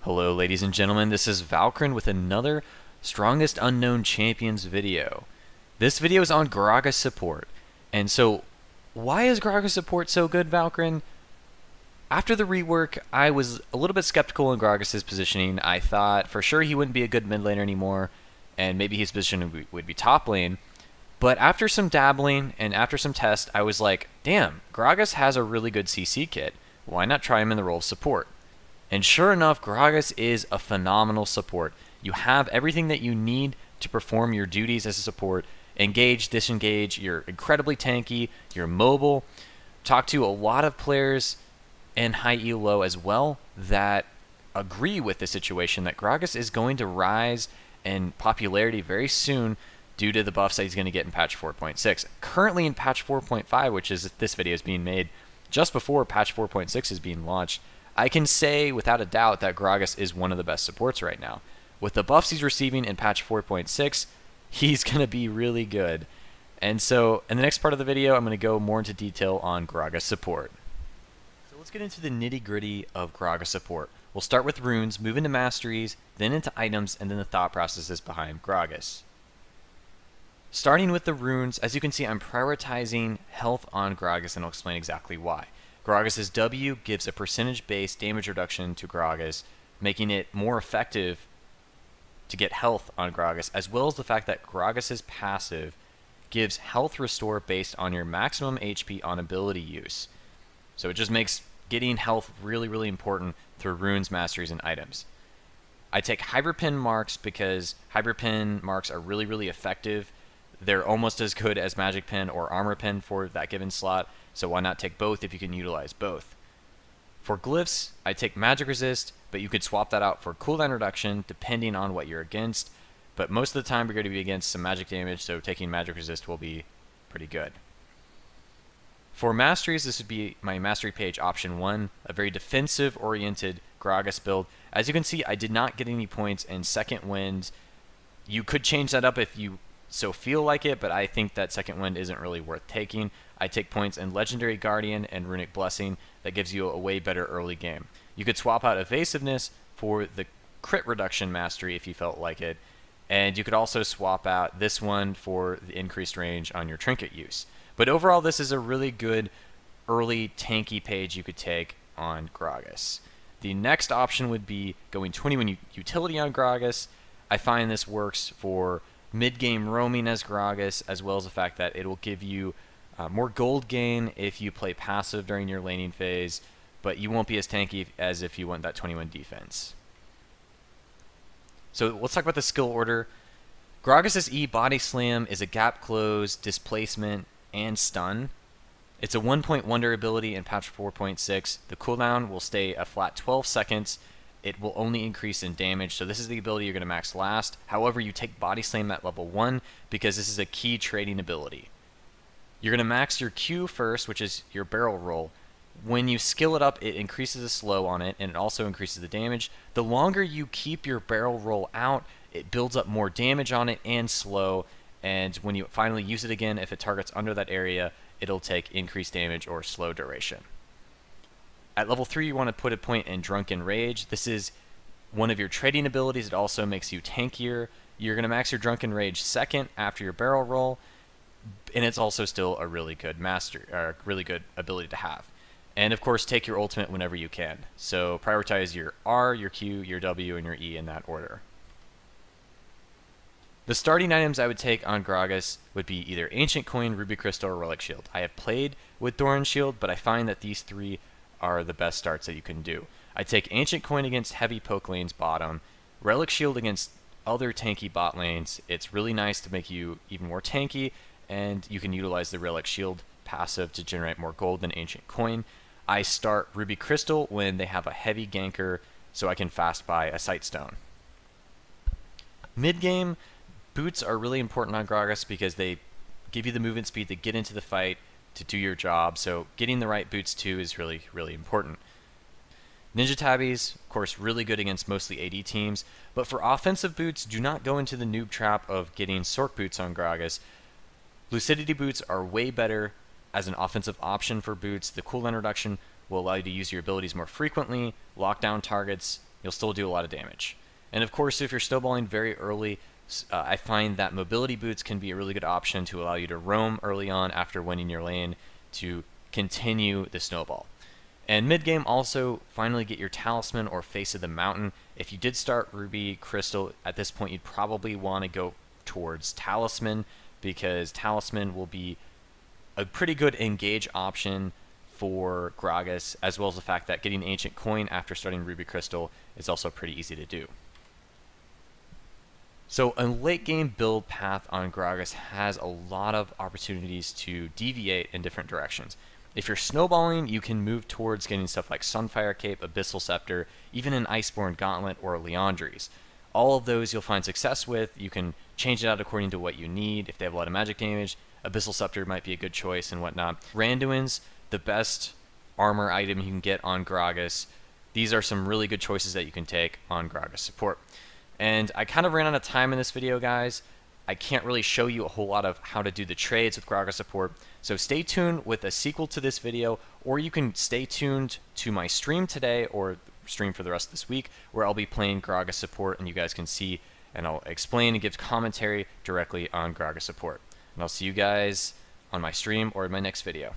Hello ladies and gentlemen, this is Valkyrin with another Strongest Unknown Champions video. This video is on Gragas support. And so, why is Gragas support so good, Valkyrin? After the rework, I was a little bit skeptical in Gragas' positioning. I thought for sure he wouldn't be a good mid laner anymore, and maybe his position would be top lane. But after some dabbling and after some tests, I was like, damn, Gragas has a really good CC kit. Why not try him in the role of support? And sure enough, Gragas is a phenomenal support. You have everything that you need to perform your duties as a support. Engage, disengage, you're incredibly tanky, you're mobile. Talk to a lot of players in high elo as well that agree with the situation that Gragas is going to rise in popularity very soon due to the buffs that he's going to get in patch 4.6. Currently in patch 4.5, which is this video is being made just before patch 4.6 is being launched, I can say without a doubt that Gragas is one of the best supports right now. With the buffs he's receiving in patch 4.6, he's going to be really good. And so in the next part of the video, I'm going to go more into detail on Gragas support. So let's get into the nitty-gritty of Gragas support. We'll start with runes, move into masteries, then into items, and then the thought processes behind Gragas. Starting with the runes, as you can see, I'm prioritizing health on Gragas, and I'll explain exactly why. Gragas' W gives a percentage-based damage reduction to Gragas, making it more effective to get health on Gragas, as well as the fact that Gragas' passive gives health restore based on your maximum HP on ability use. So it just makes getting health really, really important through runes, masteries, and items. I take Hyperpin marks because Hyperpin marks are really, really effective. They're almost as good as Magic Pin or Armor Pin for that given slot, so why not take both if you can utilize both? For glyphs, I take Magic Resist, but you could swap that out for cooldown reduction depending on what you're against, but most of the time you're going to be against some magic damage, so taking Magic Resist will be pretty good. For masteries, this would be my mastery page option 1, a very defensive-oriented Gragas build. As you can see, I did not get any points in Second Wind. You could change that up if you so feel like it, but I think that Second Wind isn't really worth taking. I take points in Legendary Guardian and Runic Blessing. That gives you a way better early game. You could swap out Evasiveness for the crit reduction mastery if you felt like it, and you could also swap out this one for the increased range on your trinket use. But overall, this is a really good early tanky page you could take on Gragas. The next option would be going 21 utility on Gragas. I find this works for mid-game roaming as Gragas, as well as the fact that it will give you more gold gain if you play passive during your laning phase, but you won't be as tanky as if you want that 21 defense. So let's talk about the skill order. Gragas' E Body Slam is a gap close, displacement, and stun. It's a 1-point wonder ability in patch 4.6. The cooldown will stay a flat 12 seconds. It will only increase in damage, so this is the ability you're going to max last. However, you take Body Slam at level 1 because this is a key trading ability. You're going to max your Q first, which is your barrel roll. When you skill it up, it increases the slow on it, and it also increases the damage. The longer you keep your barrel roll out, it builds up more damage on it and slow, and when you finally use it again, if it targets under that area, it'll take increased damage or slow duration. At level 3, you want to put a point in Drunken Rage. This is one of your trading abilities. It also makes you tankier. You're going to max your Drunken Rage second after your barrel roll, and it's also still a really good really good ability to have. And of course, take your ultimate whenever you can. So prioritize your R, your Q, your W, and your E in that order. The starting items I would take on Gragas would be either Ancient Coin, Ruby Crystal, or Relic Shield. I have played with Doran Shield, but I find that these three are the best starts that you can do. I take Ancient Coin against heavy poke lanes bottom, Relic Shield against other tanky bot lanes. It's really nice to make you even more tanky, and you can utilize the Relic Shield passive to generate more gold than Ancient Coin. I start Ruby Crystal when they have a heavy ganker, so I can fast buy a Sightstone. Mid-game, boots are really important on Gragas because they give you the movement speed to get into the fight, to do your job, so getting the right boots too is really, really important. Ninja Tabbies, of course, really good against mostly AD teams, but for offensive boots, do not go into the noob trap of getting Sork boots on Gragas. Lucidity boots are way better as an offensive option for boots. The cooldown reduction will allow you to use your abilities more frequently, lock down targets you'll still do a lot of damage. And of course, if you're snowballing very early, I find that mobility boots can be a really good option to allow you to roam early on after winning your lane to continue the snowball. And mid-game also, finally get your Talisman or Face of the Mountain. If you did start Ruby Crystal, at this point you'd probably want to go towards Talisman, because Talisman will be a pretty good engage option for Gragas, as well as the fact that getting Ancient Coin after starting Ruby Crystal is also pretty easy to do. So a late game build path on Gragas has a lot of opportunities to deviate in different directions. If you're snowballing, you can move towards getting stuff like Sunfire Cape, Abyssal Scepter, even an Iceborne Gauntlet or Leandries. All of those you'll find success with. You can change it out according to what you need. If they have a lot of magic damage, Abyssal Scepter might be a good choice and whatnot. Randuin's the best armor item you can get on Gragas. These are some really good choices that you can take on Gragas support. And I kind of ran out of time in this video, guys. I can't really show you a whole lot of how to do the trades with Gragas support, so stay tuned with a sequel to this video, or you can stay tuned to my stream today or stream for the rest of this week, where I'll be playing Gragas support and you guys can see, and I'll explain and give commentary directly on Gragas support. And I'll see you guys on my stream or in my next video.